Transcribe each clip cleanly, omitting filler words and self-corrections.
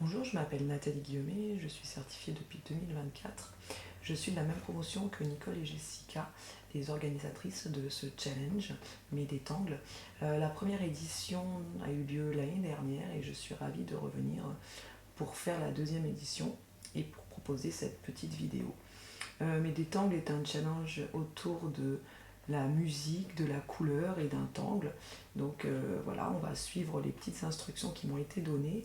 Bonjour, je m'appelle Nathalie Guillemet, je suis certifiée depuis 2024. Je suis de la même promotion que Nicole et Jessica, les organisatrices de ce challenge Médétangle. La première édition a eu lieu l'année dernière et je suis ravie de revenir pour faire la deuxième édition et pour proposer cette petite vidéo. Médétangle est un challenge autour de la musique, de la couleur et d'un tangle. Donc voilà, on va suivre les petites instructions qui m'ont été données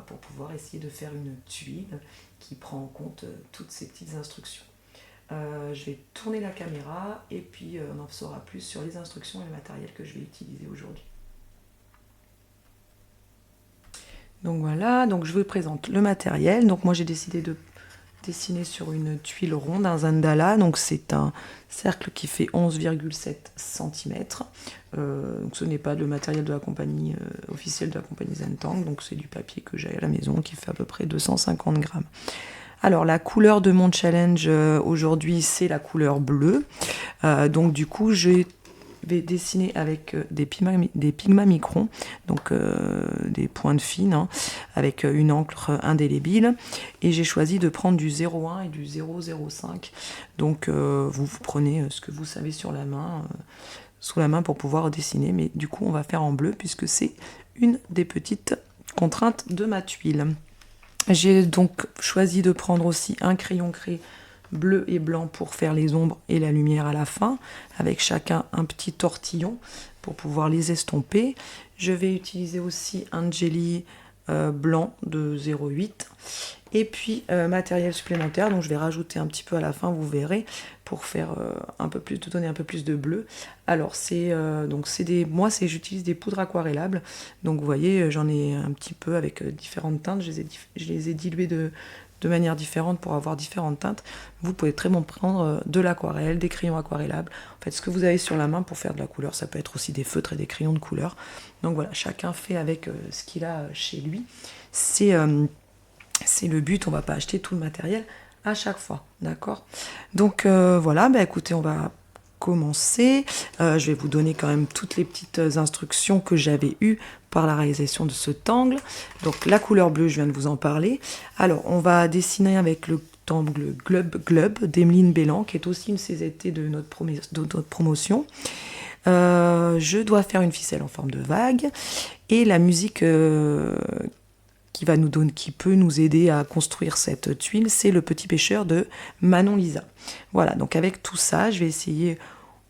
pour pouvoir essayer de faire une tuile qui prend en compte toutes ces petites instructions. Je vais tourner la caméra et puis on en saura plus sur les instructions et le matériel que je vais utiliser aujourd'hui. Donc voilà, donc je vous présente le matériel. Donc moi j'ai décidé de dessiné sur une tuile ronde, un Zandala, donc c'est un cercle qui fait 11,7 cm. Donc ce n'est pas le matériel de la compagnie officielle de la compagnie Zentangle, donc c'est du papier que j'ai à la maison qui fait à peu près 250 grammes. Alors la couleur de mon challenge aujourd'hui c'est la couleur bleue, donc du coup j'ai vais dessiner avec des pigments microns, donc des pointes fines, hein, avec une encre indélébile. Et j'ai choisi de prendre du 0,1 et du 0,05. Donc vous prenez ce que vous savez sur la main, sous la main pour pouvoir dessiner. Mais du coup, on va faire en bleu puisque c'est une des petites contraintes de ma tuile. J'ai donc choisi de prendre aussi un crayon craie bleu et blanc pour faire les ombres et la lumière à la fin, avec chacun un petit tortillon pour pouvoir les estomper. Je vais utiliser aussi un jelly blanc de 0,8 et puis matériel supplémentaire, donc je vais rajouter un petit peu à la fin, vous verrez, pour faire un peu plus, de donner un peu plus de bleu. Alors j'utilise des poudres aquarellables, donc vous voyez j'en ai un petit peu avec différentes teintes, je les ai diluées de manière différente pour avoir différentes teintes. Vous pouvez très bien prendre de l'aquarelle, des crayons aquarellables, en fait ce que vous avez sur la main pour faire de la couleur. Ça peut être aussi des feutres et des crayons de couleur. Donc voilà, chacun fait avec ce qu'il a chez lui. C'est le but, on va pas acheter tout le matériel à chaque fois, d'accord? Donc voilà, bah écoutez, on va commencer. Je vais vous donner quand même toutes les petites instructions que j'avais eues par la réalisation de ce tangle. Donc la couleur bleue, je viens de vous en parler. Alors on va dessiner avec le tangle Glub d'Emeline Bellan, qui est aussi une CZT de notre promotion. Je dois faire une ficelle en forme de vague et la musique qui peut nous aider à construire cette tuile, c'est Le Petit Pêcheur de Manon Lisa. Voilà, donc avec tout ça, je vais essayer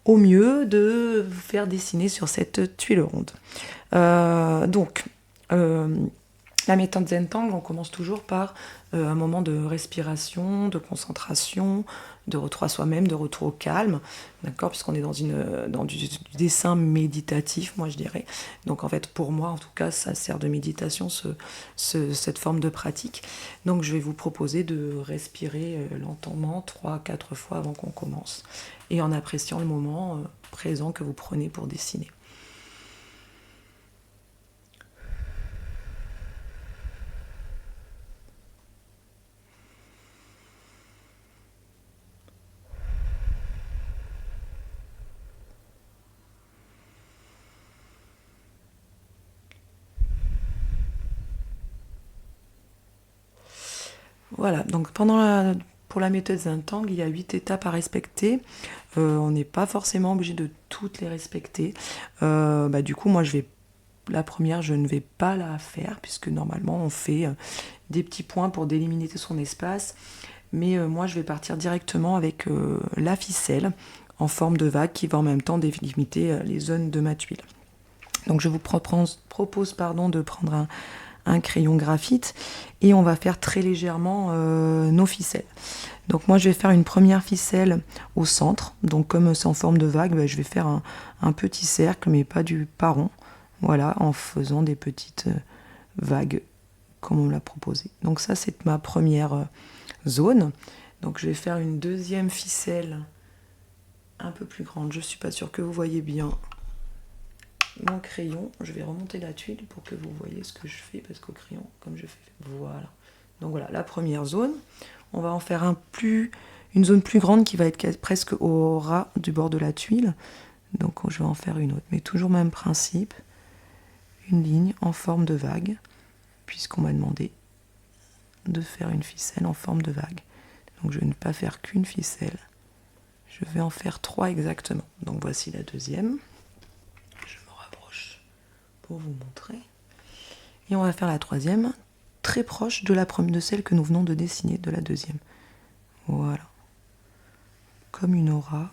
au mieux de vous faire dessiner sur cette tuile ronde. La méthode Zentangle, on commence toujours par un moment de respiration, de concentration, de retour à soi-même, de retour au calme, d'accord, puisqu'on est dans du dessin méditatif, moi je dirais. Donc en fait, pour moi, en tout cas, ça sert de méditation, cette forme de pratique. Donc je vais vous proposer de respirer lentement 3-4 fois avant qu'on commence, et en appréciant le moment présent que vous prenez pour dessiner. Voilà, donc pour la méthode Zentangle, il y a 8 étapes à respecter. On n'est pas forcément obligé de toutes les respecter. Du coup, la première, je ne vais pas la faire, puisque normalement, on fait des petits points pour délimiter son espace. Mais moi, je vais partir directement avec la ficelle en forme de vague qui va en même temps délimiter les zones de ma tuile. Donc, je vous propose de prendre un crayon graphite et on va faire très légèrement nos ficelles. Donc moi je vais faire une première ficelle au centre, donc comme c'est en forme de vague, je vais faire un petit cercle mais pas rond, voilà, en faisant des petites vagues comme on l'a proposé. Donc ça c'est ma première zone. Donc je vais faire une deuxième ficelle un peu plus grande, je suis pas sûre que vous voyez bien mon crayon, je vais remonter la tuile pour que vous voyez ce que je fais, parce qu'au crayon, comme je fais, voilà. Donc voilà, la première zone, on va en faire une zone plus grande qui va être presque au ras du bord de la tuile. Donc je vais en faire une autre, mais toujours même principe, une ligne en forme de vague, puisqu'on m'a demandé de faire une ficelle en forme de vague. Donc je vais ne pas faire qu'une ficelle, je vais en faire 3 exactement. Donc voici la deuxième, je me rapproche pour vous montrer. Et on va faire la troisième, très proche de la première, de celle que nous venons de dessiner, de la deuxième. Voilà. Comme une aura,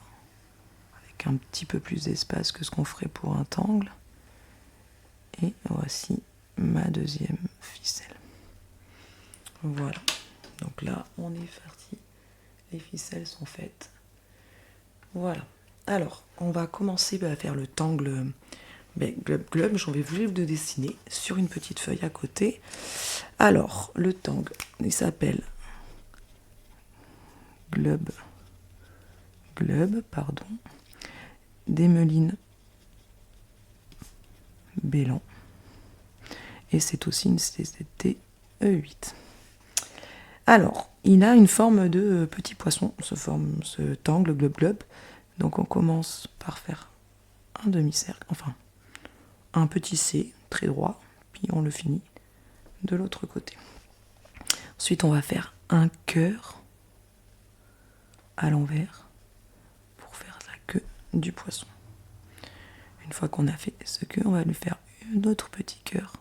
avec un petit peu plus d'espace que ce qu'on ferait pour un tangle. Et voici ma deuxième ficelle. Voilà. Donc là, on est parti. Les ficelles sont faites. Voilà. Alors, on va commencer à faire le tangle glub glub. J'en vais vous le dessiner sur une petite feuille à côté. Alors, le tangle, il s'appelle glub glub, pardon. D'Emmeline Bélan. Et c'est aussi une CZT E8. Alors, il a une forme de petit poisson, ce tangle glub glub. Donc on commence par faire un demi-cercle, enfin un petit C très droit, puis on le finit de l'autre côté. Ensuite, on va faire un cœur à l'envers pour faire la queue du poisson. Une fois qu'on a fait ce queue, on va lui faire un autre petit cœur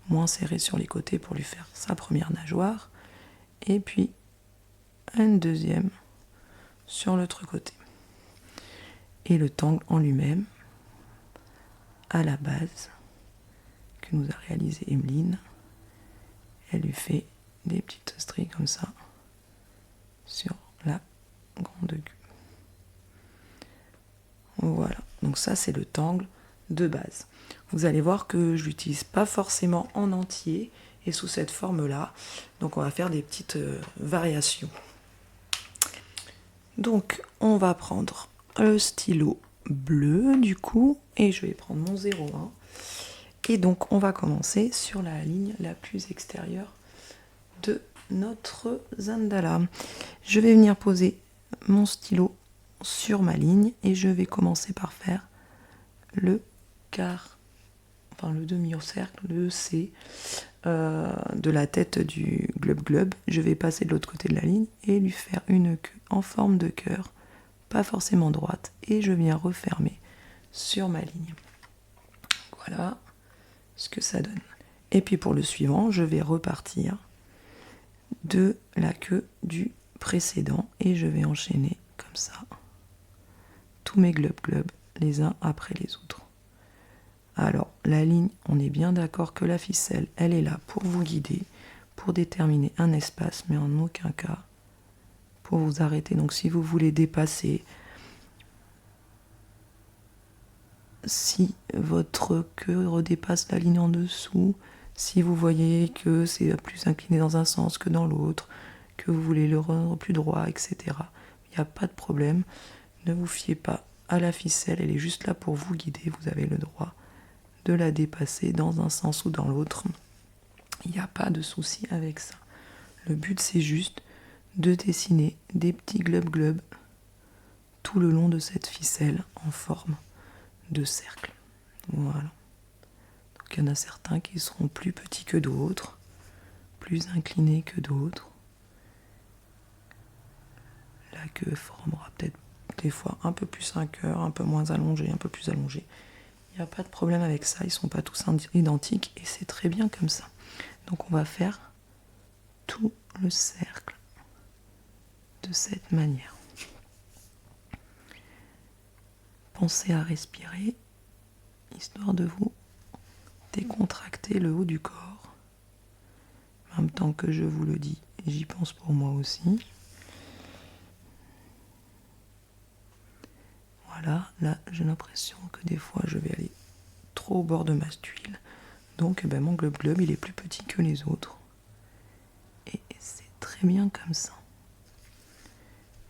moins serré sur les côtés pour lui faire sa première nageoire, et puis une deuxième sur l'autre côté. Et le tangle en lui-même, à la base, que nous a réalisé Emmeline, elle lui fait des petites stries comme ça sur la grande queue. Voilà, donc ça c'est le tangle de base. Vous allez voir que je l'utilise pas forcément en entier et sous cette forme-là. Donc on va faire des petites variations. Donc on va prendre le stylo bleu du coup et je vais prendre mon 01. Et donc on va commencer sur la ligne la plus extérieure de notre Zandala. Je vais venir poser mon stylo sur ma ligne et je vais commencer par faire le quart, enfin le demi-cercle, le C de la tête du glub glub. Je vais passer de l'autre côté de la ligne et lui faire une queue en forme de cœur, pas forcément droite, et je viens refermer sur ma ligne. Voilà ce que ça donne. Et puis pour le suivant, je vais repartir de la queue du précédent et je vais enchaîner comme ça tous mes glub glub les uns après les autres. Alors la ligne, on est bien d'accord que la ficelle, elle est là pour vous guider, pour déterminer un espace, mais en aucun cas pour vous arrêter. Donc si vous voulez dépasser, si votre queue redépasse la ligne en dessous, si vous voyez que c'est plus incliné dans un sens que dans l'autre, que vous voulez le rendre plus droit, etc. Il n'y a pas de problème. Ne vous fiez pas à la ficelle, elle est juste là pour vous guider. Vous avez le droit de la dépasser dans un sens ou dans l'autre. Il n'y a pas de souci avec ça. Le but, c'est juste de dessiner des petits glub glub tout le long de cette ficelle en forme de cercle. Voilà. Donc il y en a certains qui seront plus petits que d'autres, plus inclinés que d'autres. La queue formera peut-être des fois un peu plus un cœur, un peu moins allongé, un peu plus allongé. Il n'y a pas de problème avec ça, ils ne sont pas tous identiques et c'est très bien comme ça. Donc on va faire tout le cercle de cette manière. Pensez à respirer, histoire de vous décontracter le haut du corps. En même temps que je vous le dis, j'y pense pour moi aussi. Voilà, là j'ai l'impression que des fois je vais aller trop au bord de ma tuile. Donc mon glub glub il est plus petit que les autres. Et c'est très bien comme ça.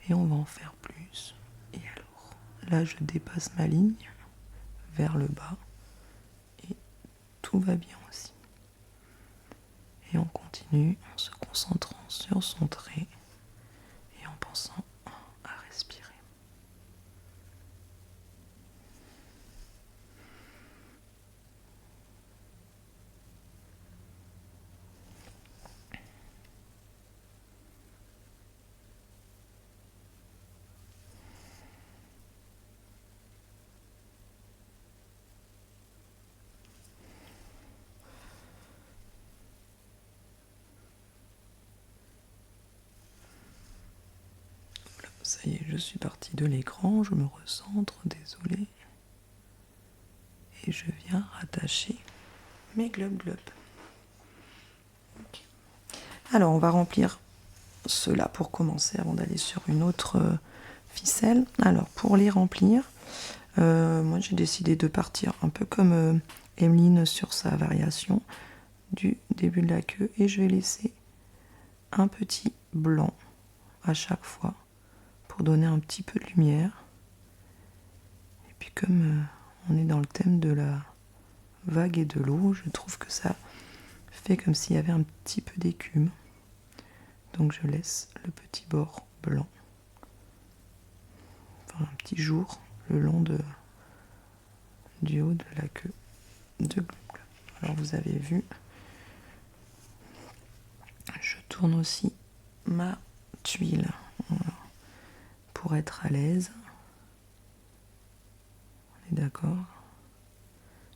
Et on va en faire plus. Et alors, là je dépasse ma ligne vers le bas. Et tout va bien aussi. Et on continue en se concentrant sur son trait et en pensant à respirer. Ça y est, je suis partie de l'écran, je me recentre, désolé. Et je viens rattacher mes globes. Okay. Alors, on va remplir cela pour commencer avant d'aller sur une autre ficelle. Alors, pour les remplir, moi j'ai décidé de partir un peu comme Emeline sur sa variation du début de la queue et je vais laisser un petit blanc à chaque fois pour donner un petit peu de lumière. Et puis comme on est dans le thème de la vague et de l'eau, je trouve que ça fait comme s'il y avait un petit peu d'écume. Donc je laisse le petit bord blanc, enfin un petit jour le long du haut de la queue de Glub Glub. Alors vous avez vu, je tourne aussi ma tuile, voilà, pour être à l'aise. On est d'accord?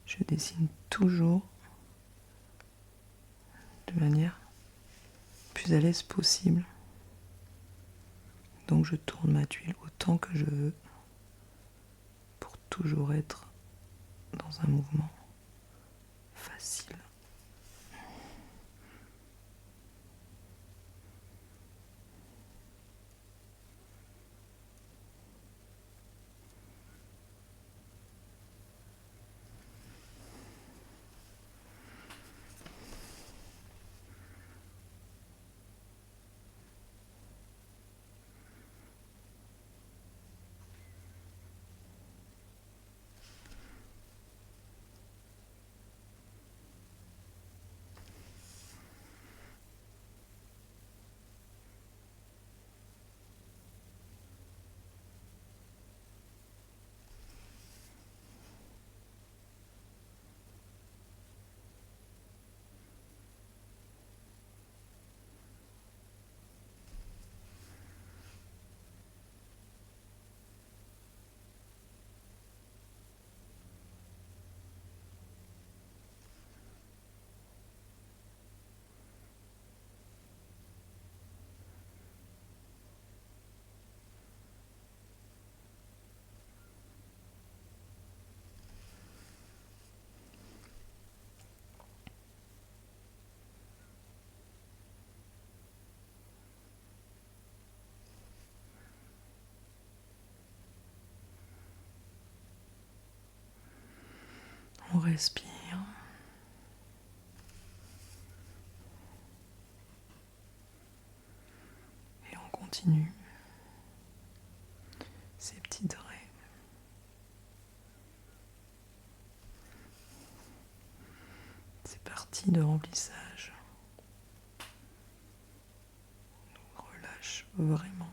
Je dessine toujours de manière plus à l'aise possible. Donc je tourne ma tuile autant que je veux pour toujours être dans un mouvement facile. On respire. Et on continue ces petits traits. C'est parti de remplissage. On relâche vraiment.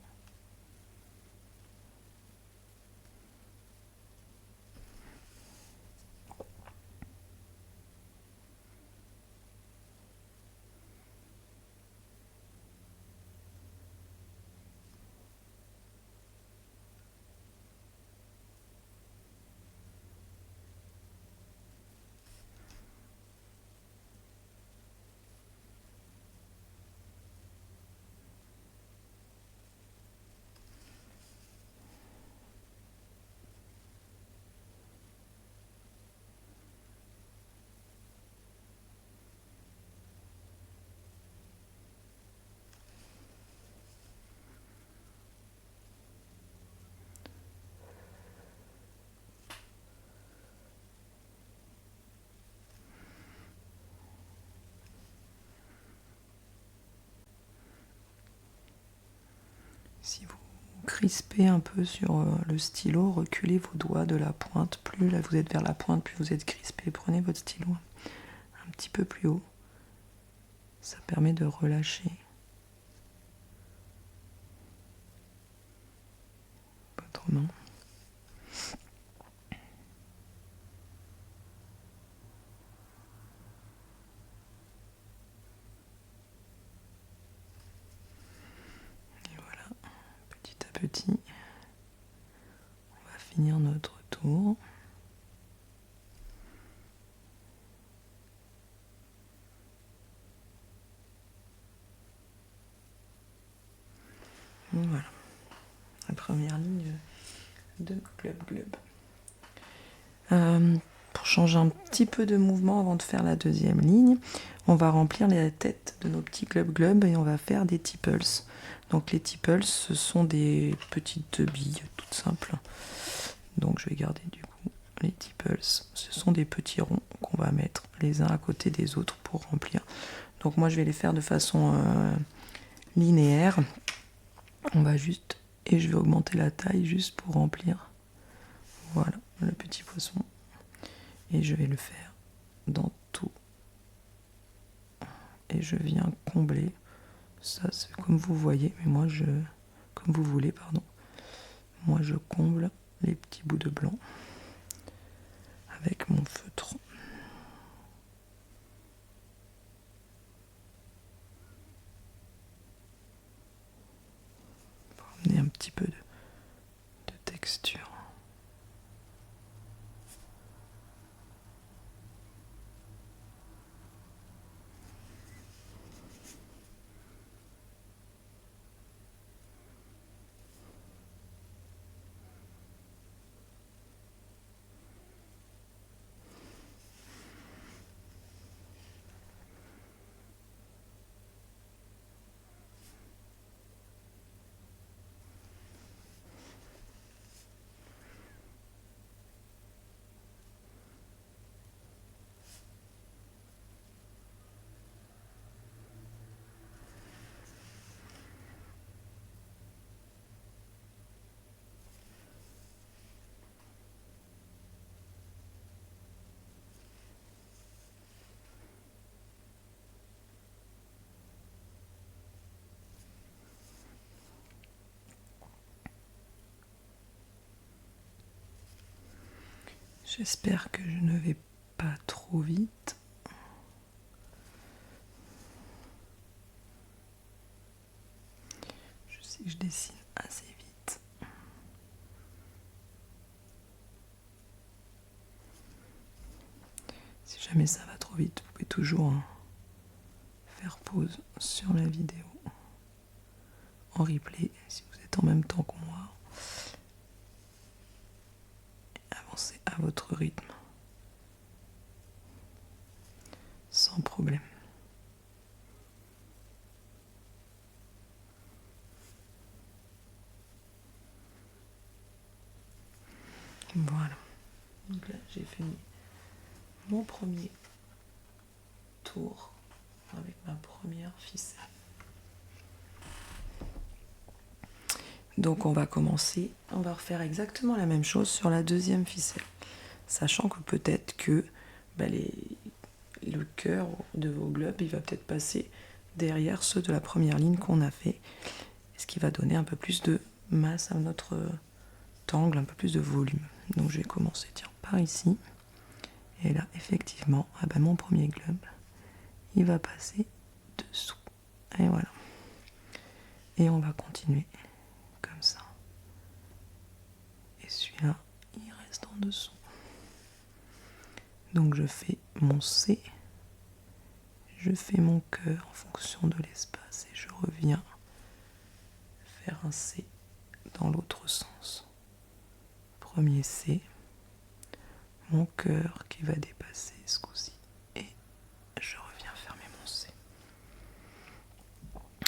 Si vous crispez un peu sur le stylo, reculez vos doigts de la pointe. Plus là vous êtes vers la pointe, plus vous êtes crispé. Prenez votre stylo un petit peu plus haut. Ça permet de relâcher. Votre main. Et voilà, petit à petit, on va finir notre tour. Voilà. première ligne de Glub Glub. Pour changer un petit peu de mouvement avant de faire la deuxième ligne, on va remplir la tête de nos petits Glub Glub et on va faire des tipples. Donc les tipples, ce sont des petites billes toutes simples. Donc je vais garder du coup les tipples. Ce sont des petits ronds qu'on va mettre les uns à côté des autres pour remplir. Donc moi je vais les faire de façon linéaire. On va juste, et je vais augmenter la taille juste pour remplir. Voilà, le petit poisson. Et je vais le faire dans tout. Et je viens combler. Ça, c'est comme vous voyez, mais moi je... Comme vous voulez, pardon. Moi je comble les petits bouts de blanc avec mon feutre. Pour amener un petit peu de texture. J'espère que je ne vais pas trop vite. Je sais que je dessine assez vite. Si jamais ça va trop vite, vous pouvez toujours faire pause sur la vidéo en replay si vous êtes en même temps que moi. Avancez à votre rythme. Sans problème. Voilà. Donc là, j'ai fini mon premier tour avec ma première ficelle. Donc on va commencer, on va refaire exactement la même chose sur la deuxième ficelle. Sachant que peut-être que le cœur de vos globes, il va peut-être passer derrière ceux de la première ligne qu'on a fait. Ce qui va donner un peu plus de masse à notre tangle, un peu plus de volume. Donc je vais commencer par ici. Et là, effectivement, mon premier globe, il va passer dessous. Et voilà. Et on va continuer comme ça. Et celui-là, il reste en dessous. Donc je fais mon C. Je fais mon cœur en fonction de l'espace et je reviens faire un C dans l'autre sens. Premier C. Mon cœur qui va dépasser ce coup-ci. Et je reviens fermer mon C.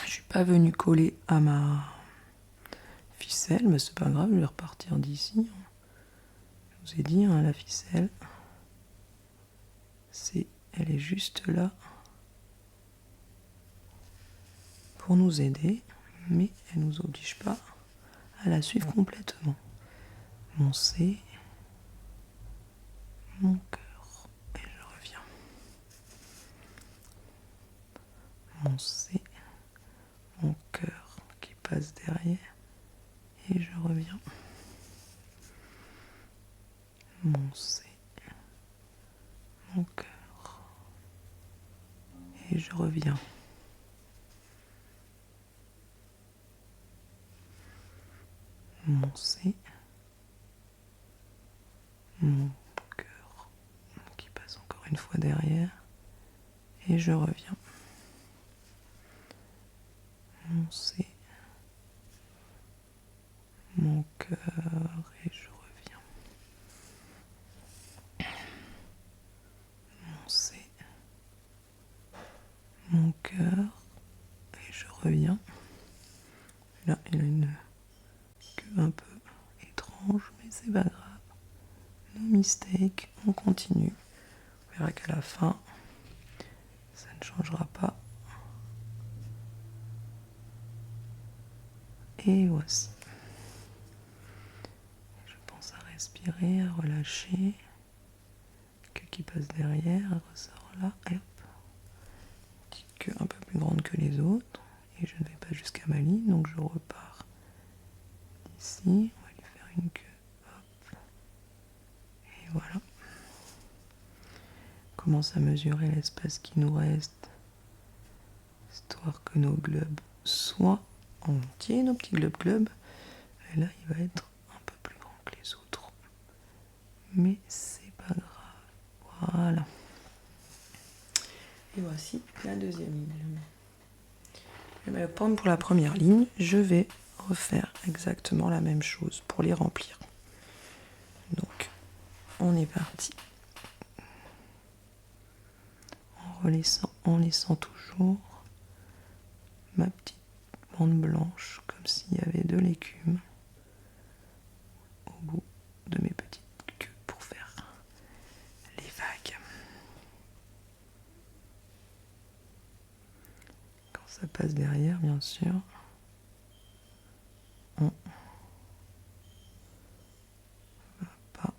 Je suis pas venue coller à ma ficelle, mais c'est pas grave, je vais repartir d'ici. Je vous ai dit, la ficelle, elle est juste là pour nous aider, mais elle nous oblige pas à la suivre complètement. Mon C, mon cœur, et je reviens. Mon C, mon cœur qui passe derrière, et je reviens. Mon C, mon cœur, et je reviens. Mon C, mon cœur qui passe encore une fois derrière, et je reviens. Mon C, mon revient. Là, il a une queue un peu étrange, mais c'est pas grave. No mistake, on continue. On verra qu'à la fin, ça ne changera pas. Et voici. Je pense à respirer, à relâcher. Queue qui passe derrière, elle ressort là, et hop. Petite queue un peu plus grande que les autres. Et je ne vais pas jusqu'à ma ligne, donc je repars d'ici. On va lui faire une queue. Hop. Et voilà. On commence à mesurer l'espace qui nous reste, histoire que nos globes soient entiers, nos petits globes. Et là, il va être un peu plus grand que les autres. Mais c'est pas grave. Voilà. Et voici la deuxième ligne. Je vais me prendre pour la première ligne. Je vais refaire exactement la même chose pour les remplir. Donc, on est parti. En laissant toujours ma petite bande blanche, comme s'il y avait de l'écume au bout de mes petites queues pour faire les vagues. Quand ça passe derrière, bien sûr, on va pas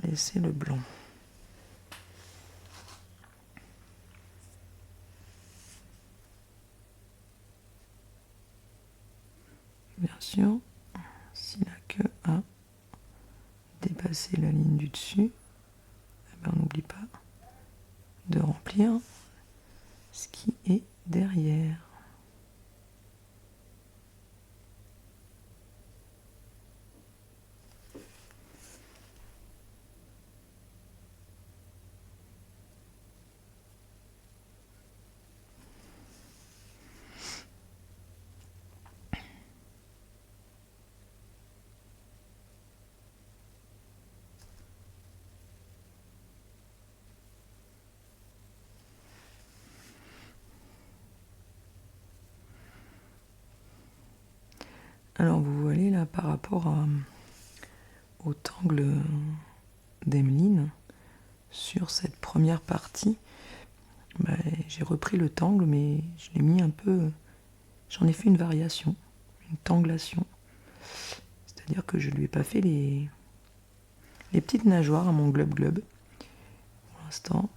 laisser le blanc. Bien sûr, si la queue a dépassé la ligne du dessus, eh ben on n'oublie pas de remplir ce qui est derrière. Alors vous voyez là par rapport au tangle d'Emeline sur cette première partie, j'ai repris le tangle mais je l'ai mis un peu, j'en ai fait une variation, une tanglation, c'est-à-dire que je lui ai pas fait les petites nageoires à mon globe pour l'instant,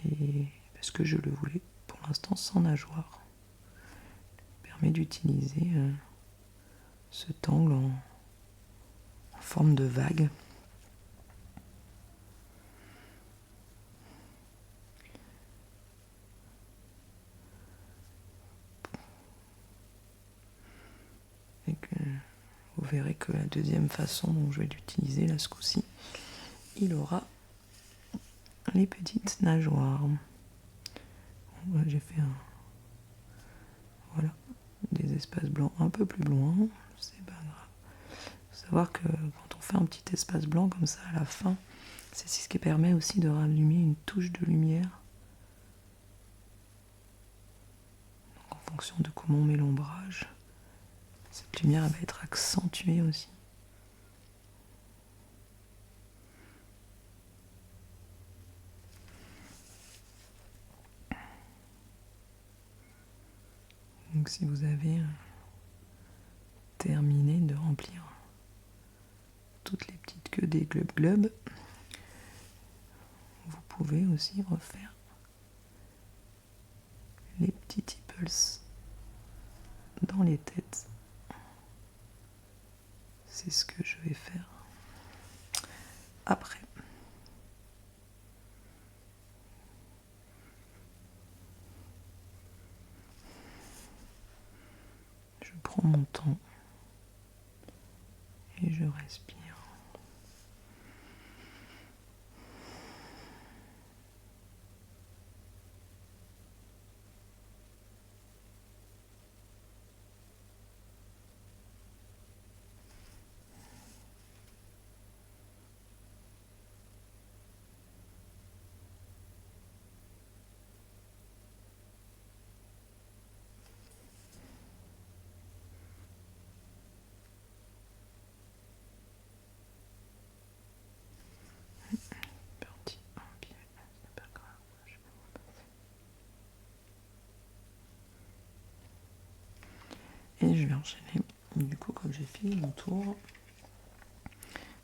et parce que je le voulais pour l'instant sans nageoire. Permet d'utiliser ce tangle en forme de vague. Et que vous verrez que la deuxième façon dont je vais l'utiliser, là ce coup-ci, il aura les petites nageoires. Bon, j'ai fait voilà, des espaces blancs un peu plus loin, c'est pas grave. Faut savoir que quand on fait un petit espace blanc comme ça à la fin, c'est ce qui permet aussi de rallumer une touche de lumière. Donc en fonction de comment on met l'ombrage, cette lumière va être accentuée aussi. Donc si vous avez terminé de remplir toutes les petites queues des globes, vous pouvez aussi refaire les petits tipples dans les têtes. C'est ce que je vais faire après. Je prends mon temps et je respire. je vais enchaîner. Du coup, comme j'ai fini mon tour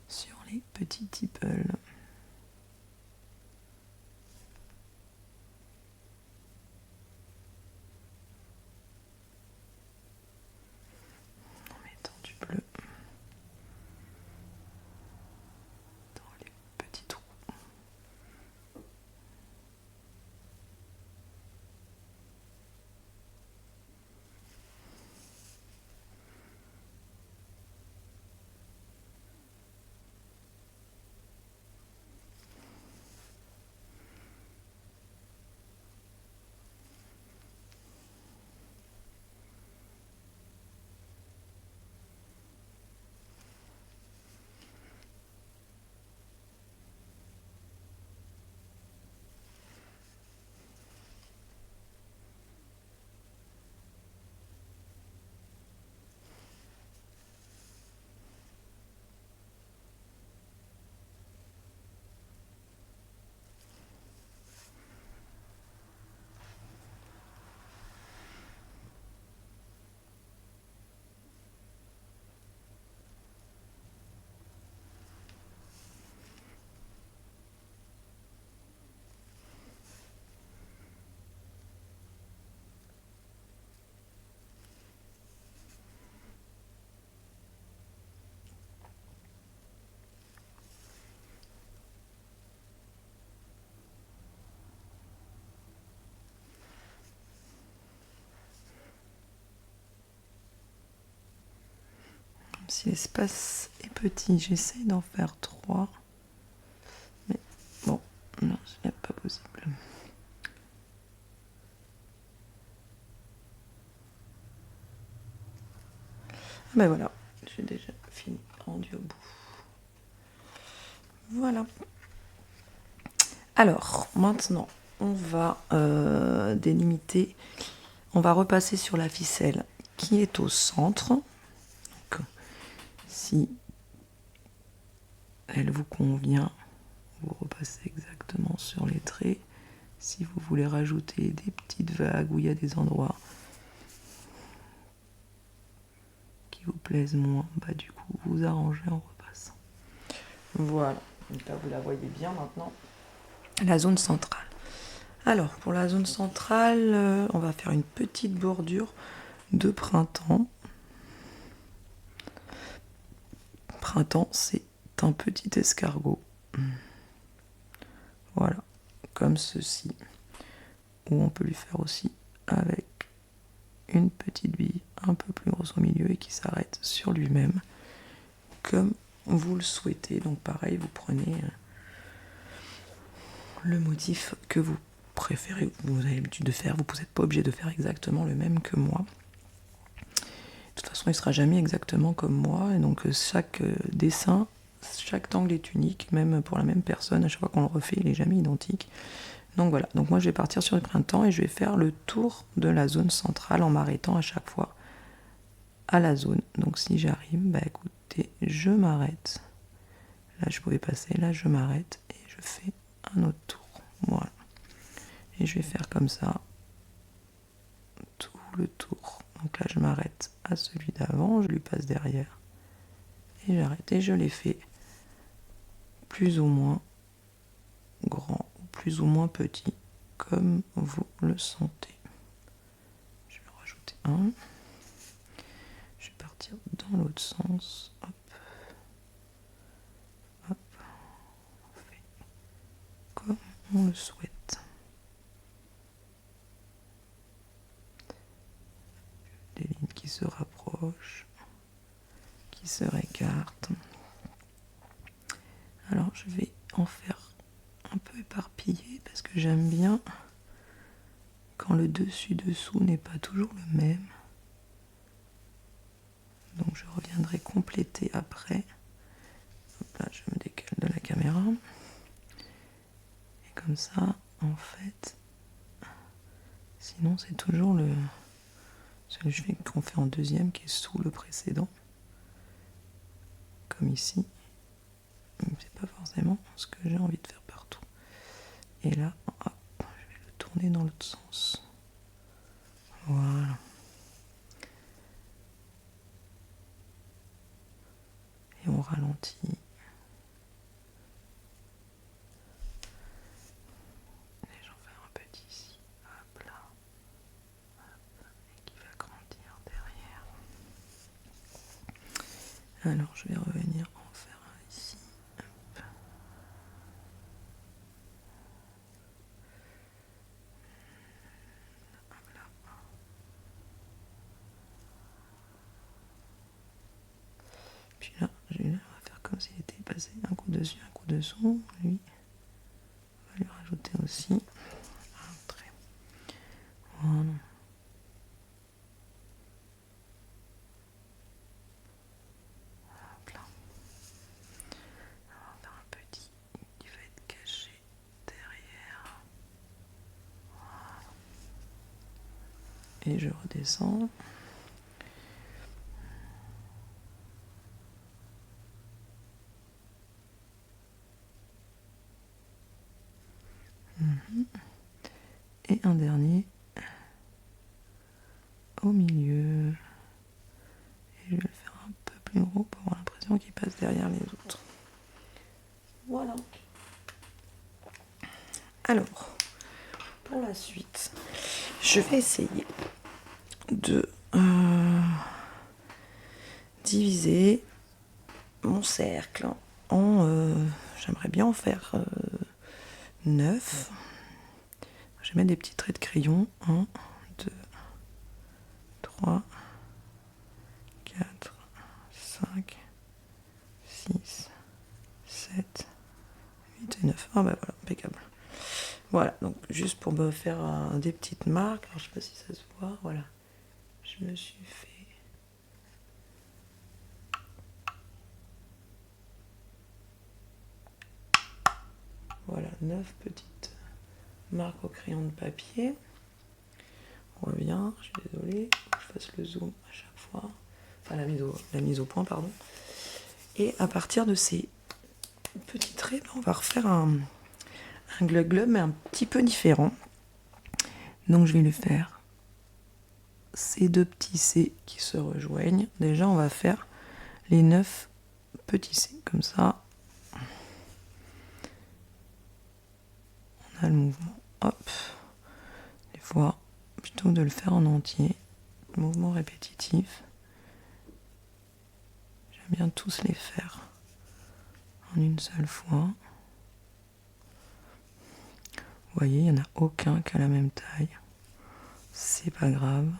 sur les petits tipples. En mettant du bleu dans les petits trous. Si l'espace est petit, j'essaie d'en faire 3. Mais bon, non, ce n'est pas possible. Ben voilà, j'ai déjà fini, rendu au bout. Voilà. Alors, maintenant, on va délimiter. On va repasser sur la ficelle qui est au centre. Donc, si elle vous convient, vous repassez exactement sur les traits. Si vous voulez rajouter des petites vagues où il y a des endroits qui vous plaisent moins, bah du coup vous arrangez en repassant. Voilà, donc là vous la voyez bien maintenant, la zone centrale. Alors pour la zone centrale, on va faire une petite bordure de printemps. Printemps, c'est un petit escargot. Voilà, comme ceci. Ou on peut lui faire aussi avec une petite bille un peu plus grosse au milieu et qui s'arrête sur lui-même, comme vous le souhaitez. Donc pareil, vous prenez le motif que vous préférez, que vous avez l'habitude de faire. Vous n'êtes pas obligé de faire exactement le même que moi. De toute façon, il ne sera jamais exactement comme moi. Et donc chaque dessin, chaque angle est unique, même pour la même personne. À chaque fois qu'on le refait, il n'est jamais identique. Donc voilà, donc moi je vais partir sur le printemps et je vais faire le tour de la zone centrale en m'arrêtant à chaque fois à la zone. Donc si j'arrive, bah écoutez, je m'arrête. Là je pouvais passer, là je m'arrête et je fais un autre tour. Voilà. Et je vais faire comme ça tout le tour. Donc là je m'arrête à celui d'avant, je lui passe derrière et j'arrête. Et je l'ai fait plus ou moins grand ou plus ou moins petit comme vous le sentez. Je vais en rajouter un. Je vais partir dans l'autre sens. Hop. Hop. On fait comme on le souhaite. Des lignes qui se rapprochent, qui se récartent. Alors je vais en faire un peu éparpillé parce que j'aime bien quand le dessus-dessous n'est pas toujours le même. Donc je reviendrai compléter après. Hop là, je me décale de la caméra. Et comme ça, en fait, sinon c'est toujours celui qu'on fait en deuxième qui est sous le précédent. Comme ici. C'est pas forcément ce que j'ai envie de faire partout. Et là, hop, je vais le tourner dans l'autre sens. Voilà. Alors, je vais revenir en faire un ici. Hop. Voilà. Puis là, on va faire comme s'il était passé un coup dessus, un coup dessous. Lui, on va lui rajouter aussi un trait. Voilà. Hop là. On va faire un petit qui va être caché derrière. Voilà. Et je redescends. Et un dernier au milieu. Et je vais le faire un peu plus gros pour avoir l'impression qu'il passe derrière les autres. Voilà. Alors, pour la suite, je vais essayer de diviser mon cercle en... j'aimerais bien en faire 9. Je vais mettre des petits traits de crayon. 1, 2, 3, 4, 5, 6, 7, 8 et 9. Ah bah voilà, impeccable. Voilà, donc juste pour me faire des petites marques. Alors je sais pas si ça se voit, voilà. Je me suis fait... Voilà, 9 petites marques au crayon de papier. On revient, je suis désolée, faut que je fasse le zoom à chaque fois. Enfin, la mise au point, pardon. Et à partir de ces petits traits, on va refaire un glug glug, mais un petit peu différent. Donc je vais lui faire ces deux petits C qui se rejoignent. Déjà, on va faire les 9 petits C, comme ça. On a le mouvement, hop. Des fois, plutôt que de le faire en entier, mouvement répétitif. J'aime bien tous les faire en une seule fois. Vous voyez, il n'y en a aucun qui a la même taille. C'est pas grave.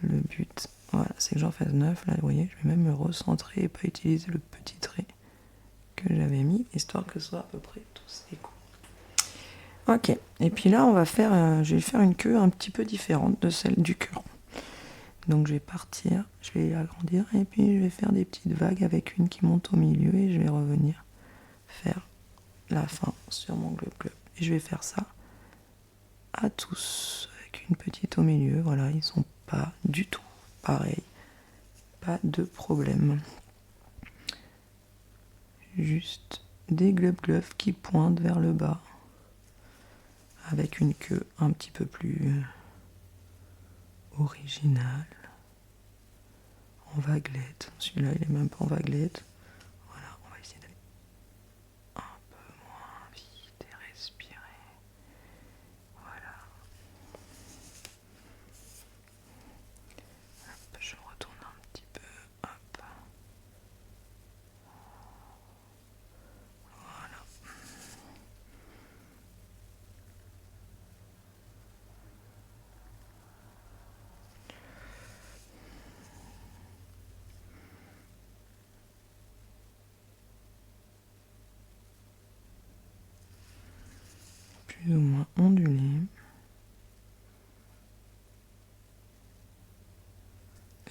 Le but, voilà, c'est que j'en fasse 9. Là, vous voyez, je vais même me recentrer et pas utiliser le petit trait que j'avais mis, histoire que ce soit à peu près tous égaux. Ok, et puis là, on va faire, je vais faire une queue un petit peu différente de celle du cœur. Donc je vais partir, je vais agrandir, et puis je vais faire des petites vagues avec une qui monte au milieu, et je vais revenir faire la fin sur mon glub glub. Et je vais faire ça à tous, avec une petite au milieu. Voilà, ils sont pas du tout pareils, pas de problème. Juste des glub glub qui pointent vers le bas, avec une queue un petit peu plus originale, en vaguelette. Celui-là, il est même pas en vaguelette. Voilà, on va essayer d'aller un peu moins vite et respirer. Voilà. Hop, je retourne un petit peu. Hop. Voilà. Plus ou moins ondulé.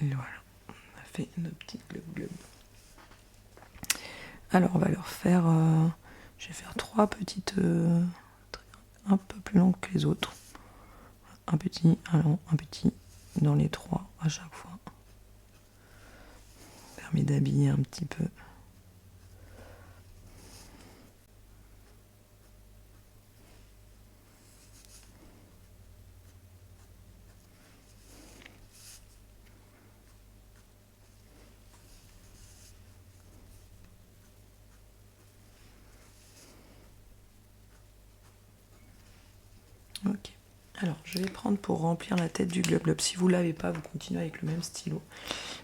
Et voilà, on a fait nos petites glub glub. Alors on va leur faire, je vais faire 3 petites, un peu plus longues que les autres. Un petit, un long, un petit, dans les 3 à chaque fois. Ça permet d'habiller un petit peu. Ok. Alors, je vais prendre pour remplir la tête du glub glub. Si vous ne l'avez pas, vous continuez avec le même stylo.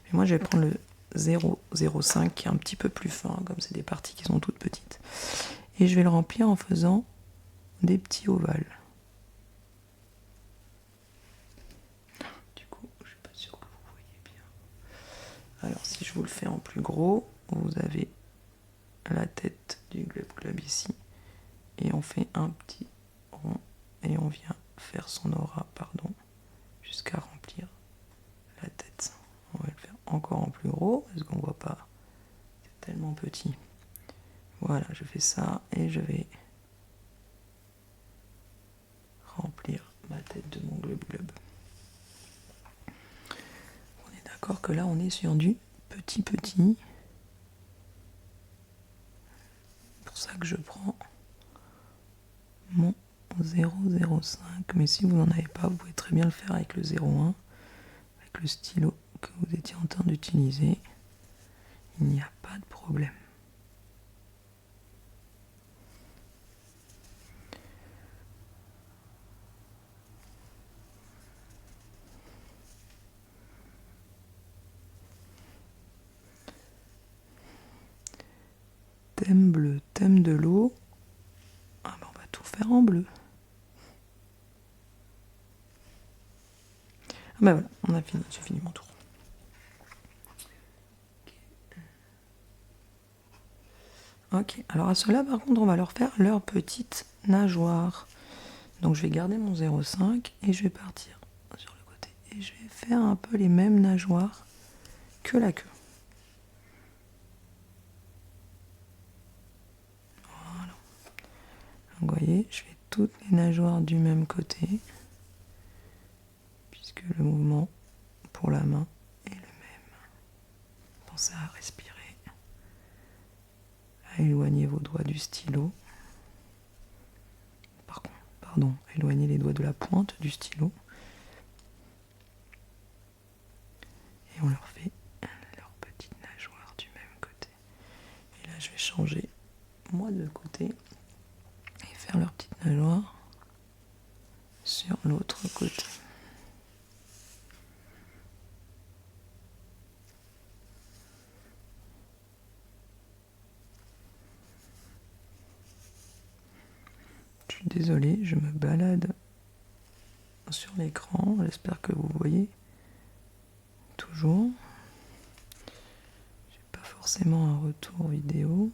Mais moi, je vais prendre 0,05 qui est un petit peu plus fin, comme c'est des parties qui sont toutes petites. Et je vais le remplir en faisant des petits ovales. Du coup, je suis pas sûre que vous voyez bien. Alors, si je vous le fais en plus gros, vous avez la tête du Glub Glub ici. Et on fait un petit rond. Et on vient faire son aura, jusqu'à remplir la tête. On va le faire encore en plus gros, parce qu'on voit pas. C'est tellement petit. Voilà, je fais ça et je vais remplir ma tête de mon Glub Glub. On est d'accord que là, on est sur du petit. C'est pour ça que je prends mon 0,05. Mais si vous n'en avez pas, vous pouvez très bien le faire avec le 0,1, avec le stylo que vous étiez en train d'utiliser. Il n'y a pas de problème. Thème bleu, thème de l'eau. Ah ben on va tout faire en bleu. Ah ben voilà, on a fini, j'ai fini mon tour. Ok, alors à ceux-là par contre on va leur faire leur petite nageoire. Donc je vais garder mon 0,5 et je vais partir sur le côté. Et je vais faire un peu les mêmes nageoires que la queue. Voilà. Vous voyez, je fais toutes les nageoires du même côté. Puisque le mouvement pour la main est le même. Pensez à respirer. À éloigner vos doigts du stylo. Pardon, éloigner les doigts de la pointe du stylo. Et on leur fait leur petite nageoire du même côté. Et là, je vais changer moi de côté et faire leur petite nageoire sur l'autre côté. Je suis désolée, je me balade sur l'écran. J'espère que vous voyez toujours. J'ai pas forcément un retour vidéo.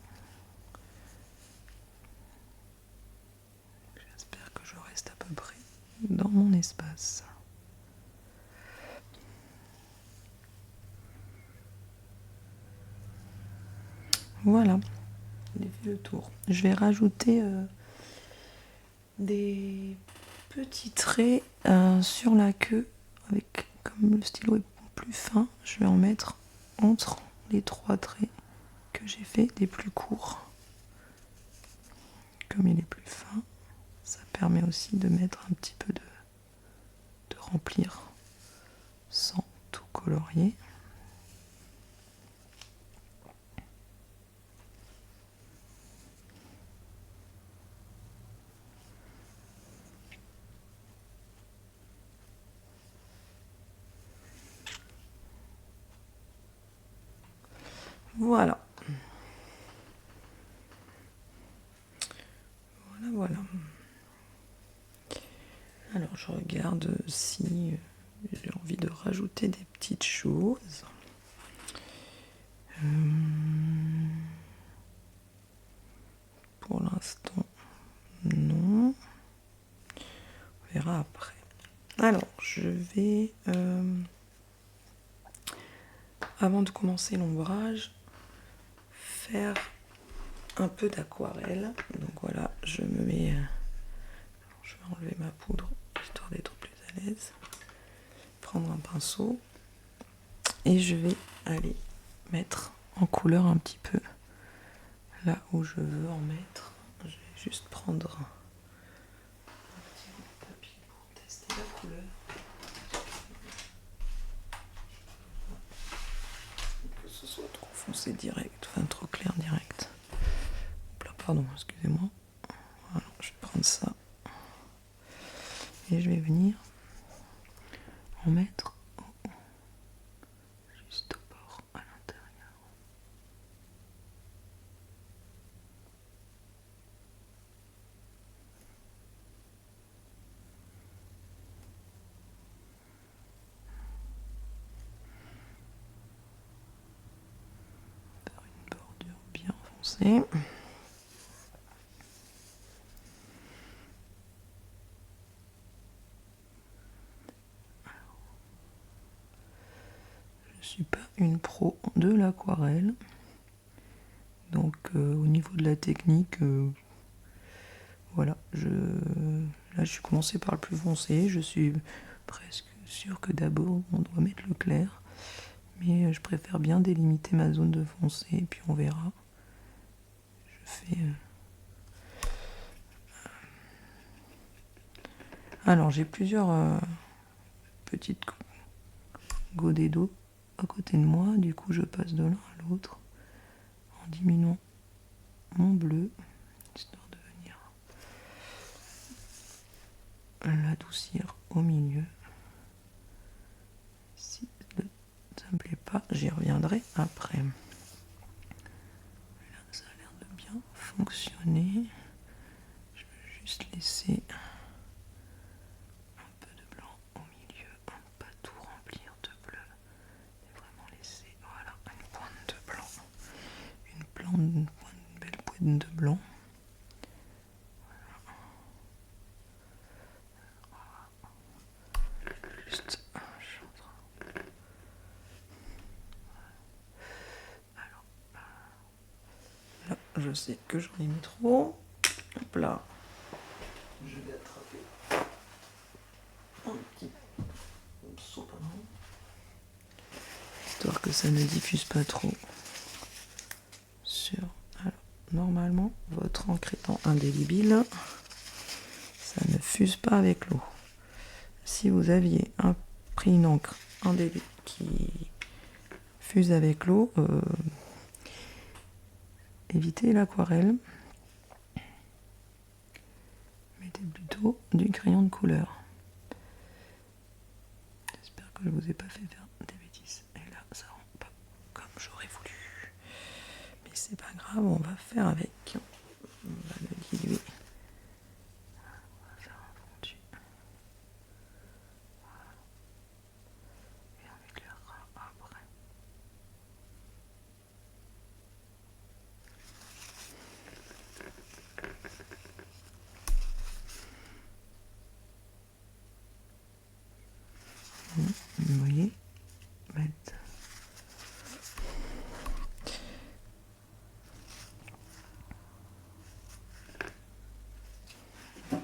J'espère que je reste à peu près dans mon espace. Voilà, j'ai fait le tour. Je vais rajouter des petits traits sur la queue, avec, comme le stylo est plus fin, je vais en mettre entre les 3 traits que j'ai fait des plus courts. Comme il est plus fin, ça permet aussi de mettre un petit peu de remplir sans tout colorier. Voilà. Voilà. Alors je regarde si j'ai envie de rajouter des petites choses. Pour l'instant, non. On verra après. Alors, je vais, avant de commencer l'ombrage, faire un peu d'aquarelle. Donc voilà, je me mets... je vais enlever ma poudre, histoire d'être plus à l'aise. Prendre un pinceau. Et je vais aller mettre en couleur un petit peu là où je veux en mettre. Je vais juste prendre un petit bout de papier pour tester la couleur. Que ce soit trop foncé direct, enfin trop clair direct. Là, pardon, excusez-moi. Voilà, je vais prendre ça. Et je vais venir en mettre juste au bord à l'intérieur. foncé. Je suis pas une pro de l'aquarelle, donc au niveau de la technique, voilà, là je suis commencé par le plus foncé, je suis presque sûre que d'abord on doit mettre le clair, mais je préfère bien délimiter ma zone de foncé et puis on verra. Je fais... Alors j'ai plusieurs petites godets d'eau à côté de moi, du coup je passe de l'un à l'autre en diminuant mon bleu, histoire de venir l'adoucir au milieu. Si ça me plaît pas, j'y reviendrai après. Là, ça a l'air de bien fonctionner. Je vais juste laisser un peu de blanc au milieu, pas tout remplir de bleu, et vraiment laisser, voilà, une pointe de blanc, une belle pointe de blanc. Juste, là, je sais que j'en ai mis trop. Hop là. Je vais attraper un petit morceau, histoire que ça ne diffuse pas trop sur... Alors, normalement, votre encre étant indélébile, ça ne fuse pas avec l'eau. Si vous aviez pris une encre indélébile qui fuse avec l'eau, évitez l'aquarelle. Mettez plutôt du crayon de couleur. J'espère que je vous ai pas fait faire des bêtises. Et là, ça rend pas comme j'aurais voulu. Mais c'est pas grave, on va faire avec. On va le diluer. On va faire un fondu. Et on éclairera après. Vous voyez,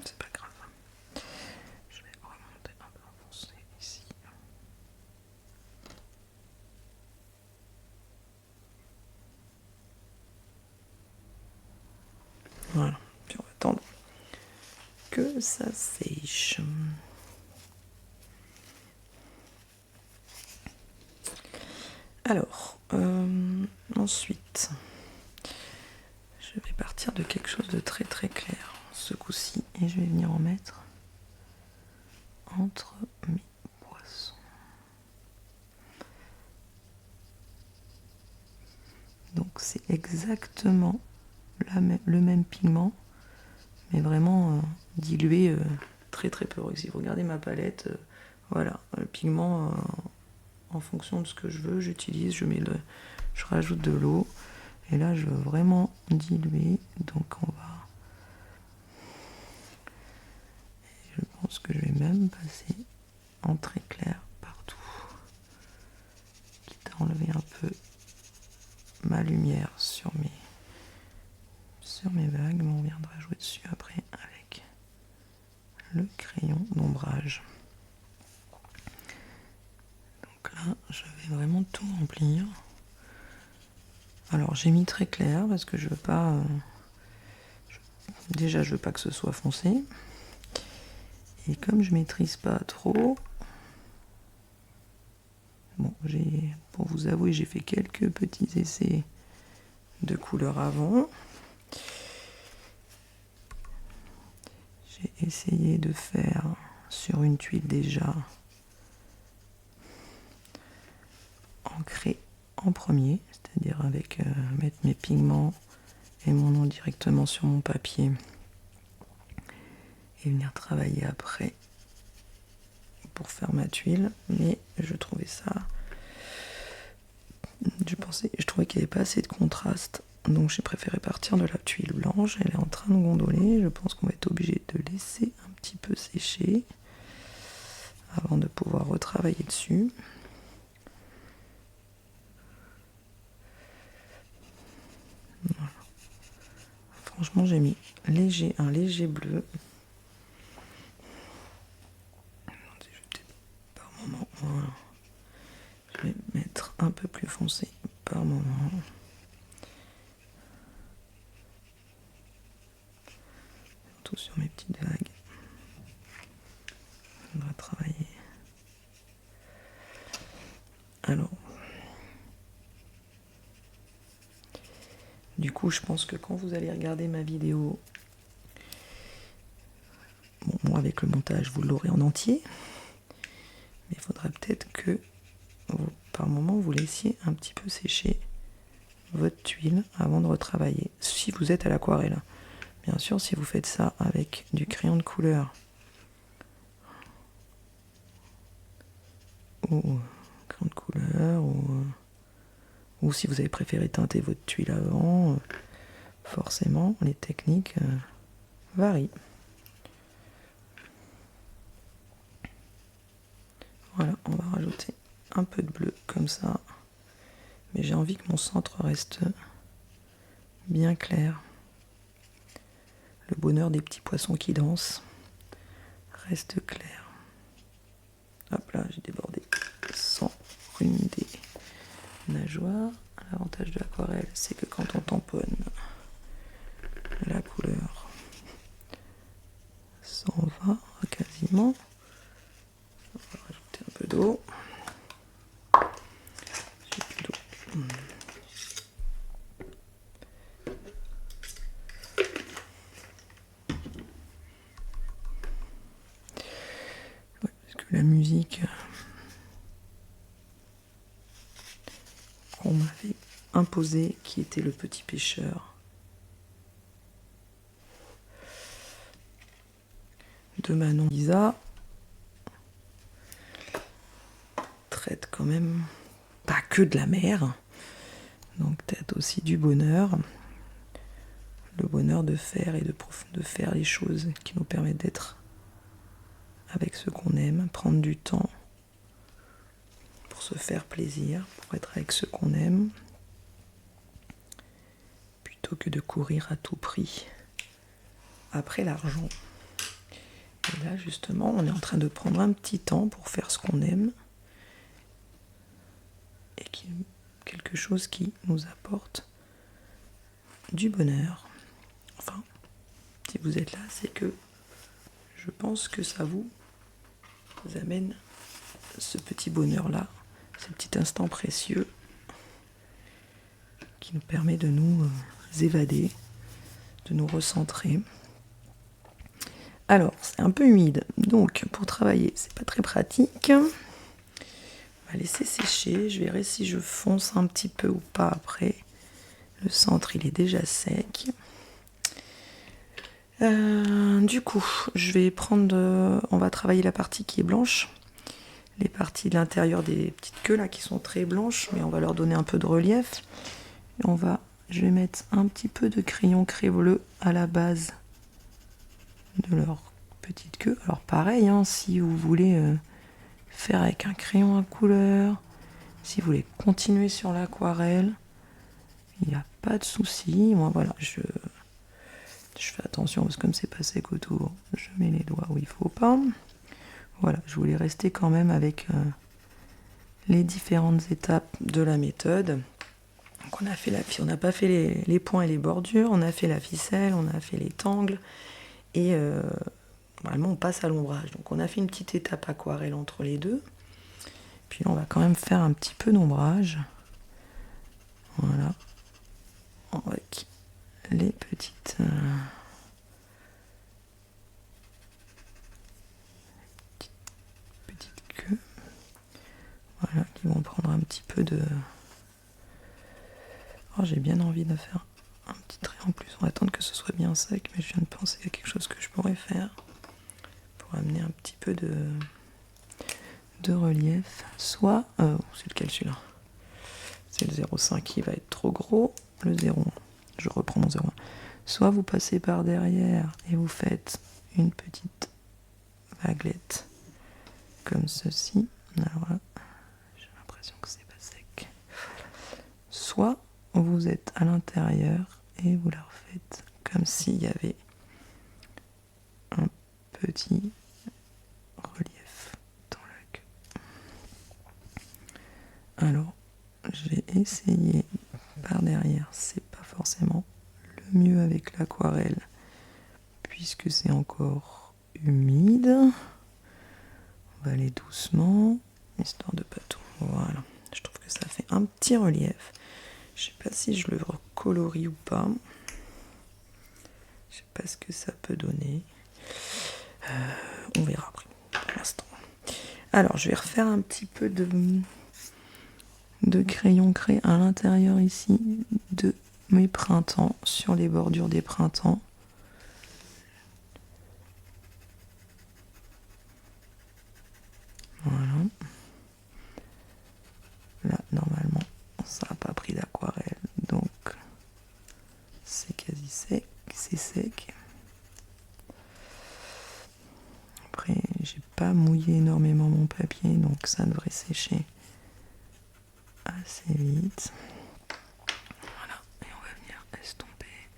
c'est pas grave. Je vais remonter un peu foncé ici. Voilà, puis on va attendre que ça sèche. Alors, ensuite, je vais partir de quelque chose de très très clair ce coup-ci et je vais venir en mettre entre mes poissons. Donc c'est exactement le même pigment, mais vraiment dilué très très peu. Si vous regardez ma palette, voilà, le pigment en fonction de ce que je veux, j'utilise, je rajoute de l'eau. Et là, je veux vraiment diluer, donc on va... Je pense que je vais même passer en très clair partout, quitte à enlever un peu ma lumière sur mes vagues, mais on viendra jouer dessus après avec le crayon d'ombrage. Donc là, je vais vraiment tout remplir. Alors j'ai mis très clair parce que je veux pas... Déjà, je veux pas que ce soit foncé. Et comme je maîtrise pas trop... Bon, pour vous avouer, j'ai fait quelques petits essais de couleurs avant. J'ai essayé de faire sur une tuile déjà ancrée en premier, c'est-à-dire avec mettre mes pigments et mon nom directement sur mon papier et venir travailler après pour faire ma tuile. Mais je trouvais ça... Je trouvais qu'il n'y avait pas assez de contraste Donc j'ai préféré partir de la tuile blanche, elle est en train de gondoler, je pense qu'on va être obligé de laisser un petit peu sécher avant de pouvoir retravailler dessus. Voilà. Franchement j'ai mis un léger bleu. Par moment, voilà. Je vais mettre un peu plus foncé par moment. Surtout sur mes petites vagues. On va travailler. Alors, du coup, je pense que quand vous allez regarder ma vidéo, bon, moi avec le montage, vous l'aurez en entier, mais il faudra peut-être que vous, par moment, vous laissiez un petit peu sécher votre tuile avant de retravailler, si vous êtes à l'aquarelle. Bien sûr, si vous faites ça avec du crayon de couleur ou crayon de couleur, ou si vous avez préféré teinter votre tuile avant, forcément, les techniques varient. Voilà, on va rajouter un peu de bleu comme ça. Mais j'ai envie que mon centre reste bien clair. Le bonheur des petits poissons qui dansent reste clair. Hop là, j'ai débordé sans ruiner des nageoires. L'avantage de l'aquarelle, c'est que quand on tamponne, la couleur s'en va quasiment. On va rajouter un peu d'eau. J'ai plus d'eau. Ouais, parce que la musique qu'on m'avait imposée, qui était Le Petit Pêcheur de Manon Lisa, traite quand même pas que de la mer, donc peut-être aussi du bonheur, le bonheur de faire et de faire les choses qui nous permettent d'être avec ceux qu'on aime, prendre du temps pour se faire plaisir, pour être avec ceux qu'on aime, plutôt que de courir à tout prix après l'argent. Et là justement, on est en train de prendre un petit temps pour faire ce qu'on aime et quelque chose qui nous apporte du bonheur. Enfin, si vous êtes là, c'est que je pense que ça vous amène ce petit bonheur-là, ce petit instant précieux qui nous permet de nous évader, de nous recentrer. Alors, c'est un peu humide, donc pour travailler, c'est pas très pratique. On va laisser sécher, je verrai si je fonce un petit peu ou pas après. Le centre, il est déjà sec. Du coup, je vais on va travailler la partie qui est blanche. Les parties de l'intérieur des petites queues là qui sont très blanches, mais on va leur donner un peu de relief. Et je vais mettre un petit peu de crayon créoleux à la base de leur petite queue. Alors pareil, hein, si vous voulez faire avec un crayon à couleur, si vous voulez continuer sur l'aquarelle, il n'y a pas de souci. Moi voilà, je fais attention parce que comme c'est pas sec autour, je mets les doigts où il faut pas. Voilà, je voulais rester quand même avec les différentes étapes de la méthode. Donc on n'a pas fait les points et les bordures, on a fait la ficelle, on a fait les tangles et normalement on passe à l'ombrage. Donc on a fait une petite étape aquarelle entre les deux. Puis là, on va quand même faire un petit peu d'ombrage. Voilà. Avec les petites queues. Voilà, qui vont prendre un petit peu de... Oh, j'ai bien envie de faire un petit trait en plus. On va attendre que ce soit bien sec, mais je viens de penser à quelque chose que je pourrais faire pour amener un petit peu de relief. C'est lequel celui-là? C'est le 0,5 qui va être trop gros. Le 0,1 je reprends mon 0,1. Soit vous passez par derrière et vous faites une petite vaguelette comme ceci. Alors là, j'ai l'impression que c'est pas sec. Soit vous êtes à l'intérieur et vous la refaites comme s'il y avait un petit relief dans la queue. Alors, j'ai essayé par derrière, c'est pas forcément le mieux avec l'aquarelle puisque c'est encore humide. On va aller doucement, histoire de pas tout. Voilà, je trouve que ça fait un petit relief. Je sais pas si je le recolorie ou pas. Je sais pas ce que ça peut donner. On verra après, pour l'instant. Alors, je vais refaire un petit peu de crayon craie à l'intérieur ici de mes printemps, sur les bordures des printemps. Voilà. Là, normalement, ça n'a pas pris d'aquarelle, donc c'est quasi sec, c'est sec. Après, j'ai pas mouillé énormément mon papier, donc ça devrait sécher assez vite. Voilà, et on va venir estomper.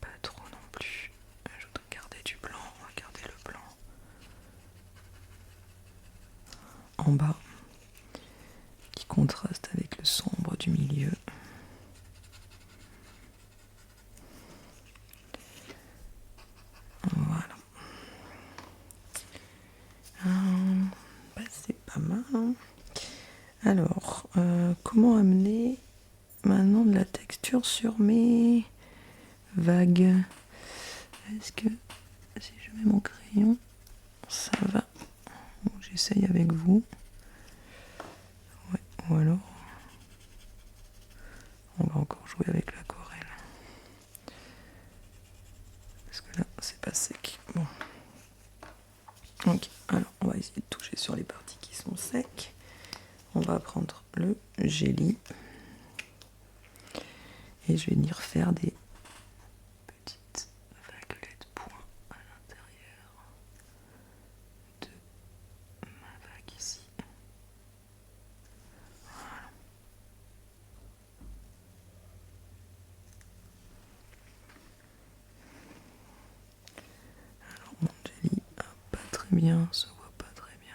Pas trop non plus. Je voudrais garder du blanc, on va garder le blanc en bas, qui contraste avec le sombre du milieu. Voilà. Bah, c'est pas mal. Hein. Alors, comment amener maintenant de la texture sur mes vagues? Est-ce que si je mets mon crayon, ça va? J'essaye avec vous. Ouais, ou alors on va encore jouer avec l'aquarelle. Parce que là, c'est pas sec. Bon. Ok, alors on va essayer de toucher sur les parties qui sont secs. On va prendre le jelly. Et je vais venir faire des petites vaguelettes points à l'intérieur de ma vague ici. Voilà. Alors mon jelly pas très bien, se voit pas très bien.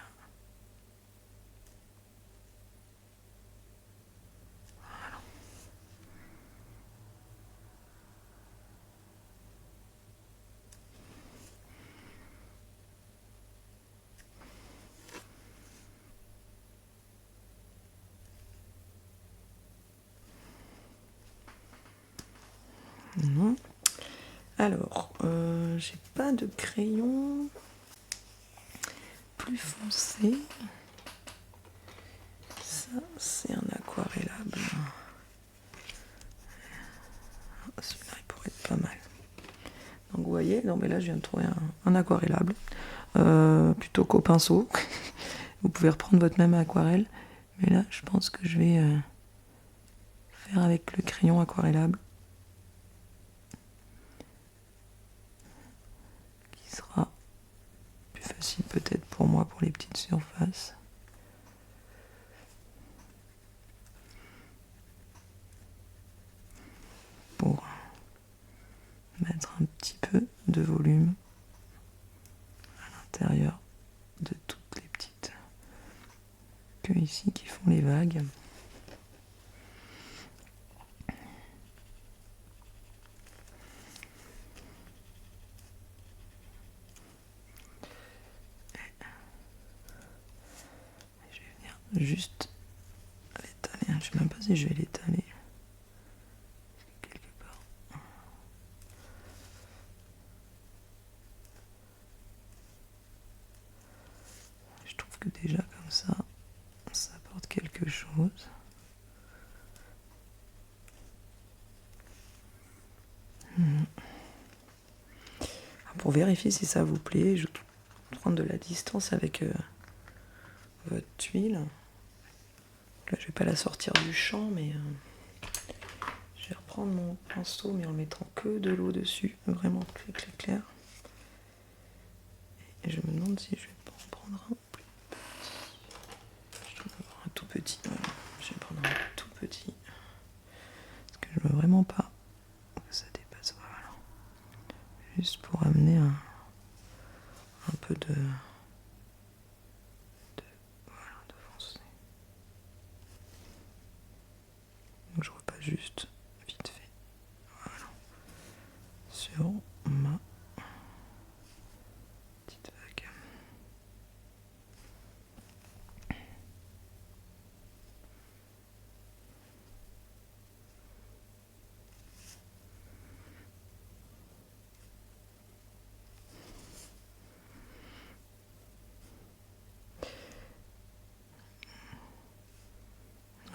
Voilà. Non. Alors, j'ai pas de crayon plus foncé. Ça, c'est un aquarellable. Celui-là, il pourrait être pas mal. Donc, vous voyez, non, mais là, je viens de trouver un aquarellable. Plutôt qu'au pinceau. Vous pouvez reprendre votre même aquarelle. Mais là, je pense que je vais faire avec le crayon aquarellable. Qui sera plus facile peut-être pour moi pour les petites surfaces. Pour mettre un petit peu de volume à l'intérieur de toutes les petites queues ici qui font les vagues. Je vais venir juste l'étaler. Je sais même pas si je vais l'étaler. Quelque part. Je trouve que déjà comme ça apporte quelque chose. Pour vérifier si ça vous plaît, je vais prendre de la distance avec votre tuile. Là, je vais pas la sortir du champ, mais je Je vais reprendre mon pinceau, mais en mettant que de l'eau dessus, vraiment clair. Et je me demande si je vais pas en prendre un plus petit. Je dois en avoir un tout petit. Voilà. Je vais prendre un tout petit. Parce que je veux vraiment pas que ça dépasse. Voilà. Juste pour amener un peu de foncé. Donc je repasse juste vite fait. Voilà. Sur ma petite vague.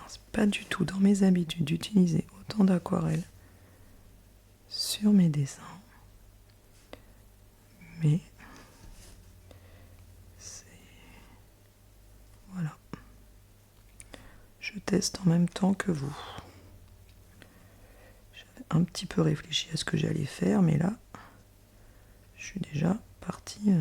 C'est pas du tout dans mes habitudes d'utiliser autant d'aquarelle sur mes dessins, mais c'est... Voilà. Je teste en même temps que vous. J'avais un petit peu réfléchi à ce que j'allais faire, mais là, je suis déjà partie...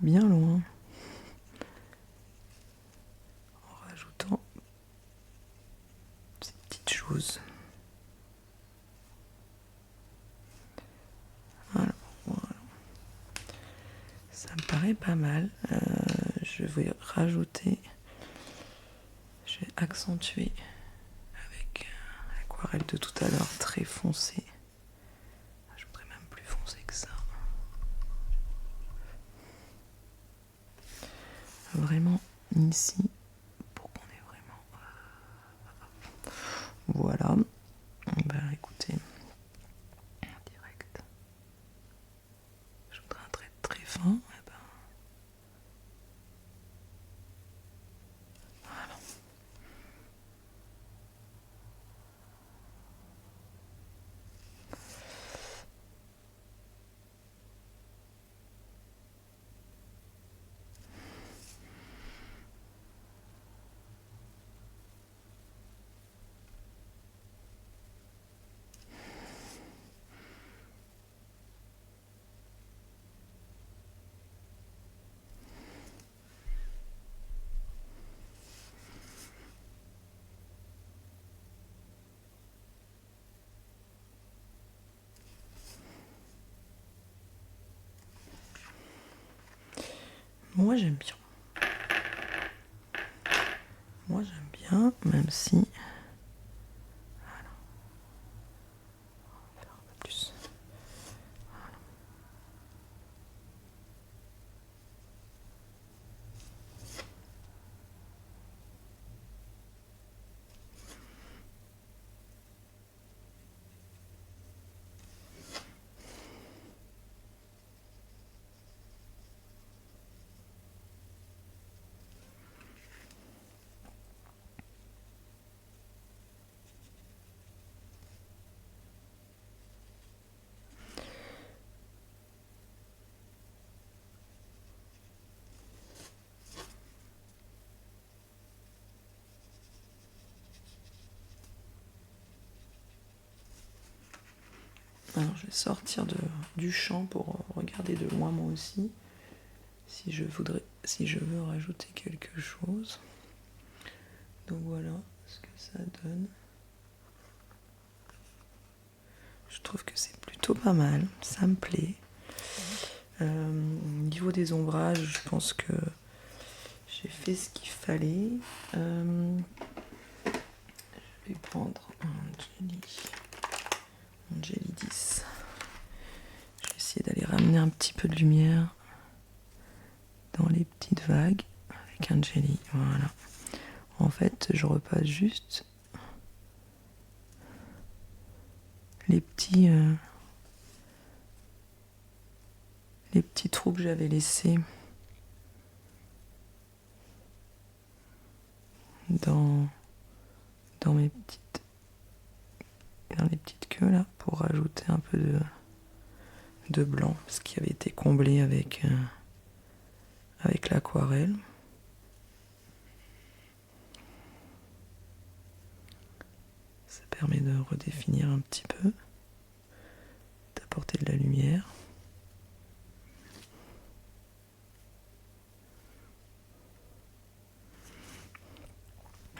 bien loin, en rajoutant ces petites choses. Voilà. Ça me paraît pas mal. Je vais rajouter, je vais accentuer avec l'aquarelle de tout à l'heure très foncée. Je voudrais même plus foncé que ça. Vraiment ici pour qu'on ait vraiment voilà. Ben écoutez, direct, je voudrais un trait très fin. Et ben, voilà. Moi j'aime bien. Moi j'aime bien, même si... Voilà. On va faire un peu plus. Voilà. Alors je vais sortir du champ pour regarder de loin moi aussi si je veux rajouter quelque chose. Donc voilà ce que ça donne. Je trouve que c'est plutôt pas mal, ça me plaît. Au niveau des ombrages, je pense que j'ai fait ce qu'il fallait. Je vais prendre un Jelly 10. Je vais essayer d'aller ramener un petit peu de lumière dans les petites vagues avec un jelly. Voilà. En fait, je repasse juste les petits trous que j'avais laissés dans les petites queues là pour rajouter un peu de blanc, ce qui avait été comblé avec l'aquarelle. permet de redéfinir un petit peu, d'apporter de la lumière.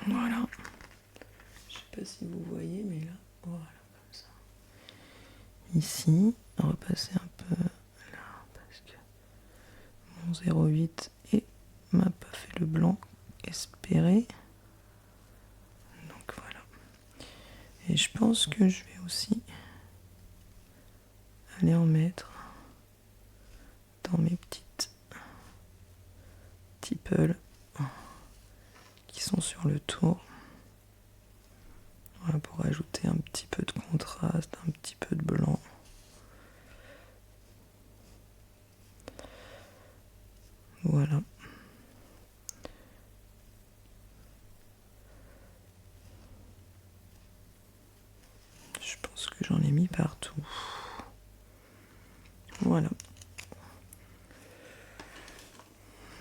Voilà. Je sais pas si vous voyez, mais là, voilà, comme ça. Ici, repasser un peu là, parce que mon 0,8 m'a pas fait le blanc espéré. Donc voilà. Et je pense que je vais aussi aller en mettre dans mes petites tiples qui sont sur le tour. Voilà, pour ajouter un petit peu de contraste, un petit peu de blanc. Voilà. Je pense que j'en ai mis partout. Voilà.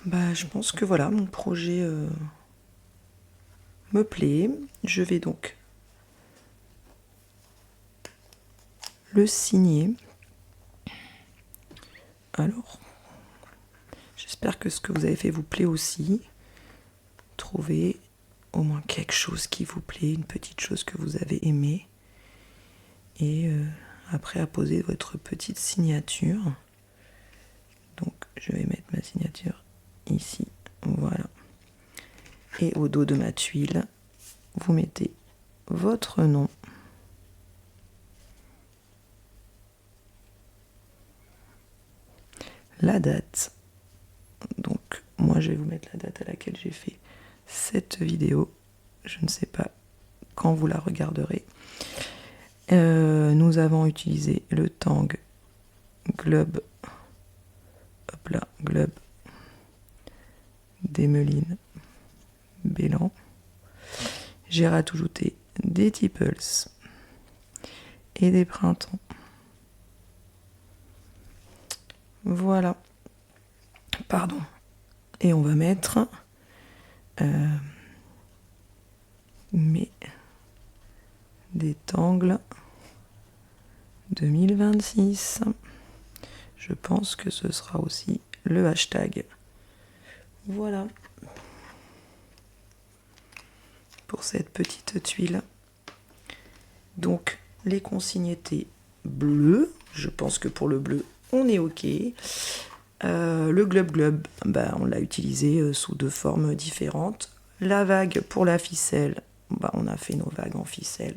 Bah, je pense que voilà, mon projet me plaît. Je vais donc le signer. Alors, j'espère que ce que vous avez fait vous plaît aussi. Trouvez au moins quelque chose qui vous plaît, une petite chose que vous avez aimée. Et après, apposer votre petite signature. Donc, je vais mettre ma signature ici. Voilà. Et au dos de ma tuile, vous mettez votre nom. La date. Donc, moi, je vais vous mettre la date à laquelle j'ai fait cette vidéo. Je ne sais pas quand vous la regarderez. Nous avons utilisé le Tang Globe, hop là, Globe d'Emeline Bélan. J'ai rajouté des Tipples et des printemps. Voilà. Pardon. Et on va mettre des tangles 2026. Je pense que ce sera aussi le hashtag. Voilà. Pour cette petite tuile. Donc, les consignes étaient bleues. Je pense que pour le bleu, on est OK. Le globe, bah, on l'a utilisé sous deux formes différentes. La vague pour la ficelle, bah, on a fait nos vagues en ficelle.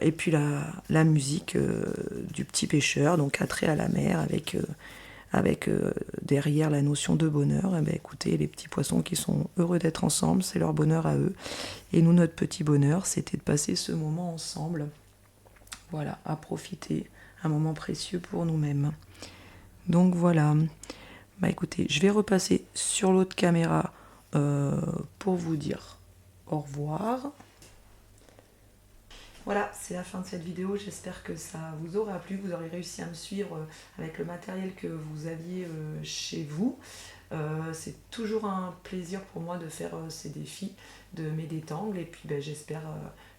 Et puis la musique du petit pêcheur, donc attrait à la mer, avec derrière la notion de bonheur. Et ben, écoutez, les petits poissons qui sont heureux d'être ensemble, c'est leur bonheur à eux. Et nous, notre petit bonheur, c'était de passer ce moment ensemble. Voilà, à profiter, un moment précieux pour nous-mêmes. Donc voilà. Bah écoutez, je vais repasser sur l'autre caméra pour vous dire au revoir. Voilà, c'est la fin de cette vidéo. J'espère que ça vous aura plu, que vous aurez réussi à me suivre avec le matériel que vous aviez chez vous. C'est toujours un plaisir pour moi de faire ces défis, de m'aider d'angles. Et puis ben, j'espère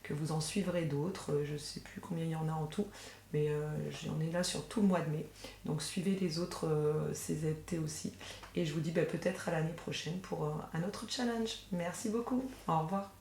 que vous en suivrez d'autres. Je ne sais plus combien il y en a en tout, mais j'en ai là sur tout le mois de mai. Donc suivez les autres CZT aussi. Et je vous dis ben, peut-être à l'année prochaine pour un autre challenge. Merci beaucoup. Au revoir.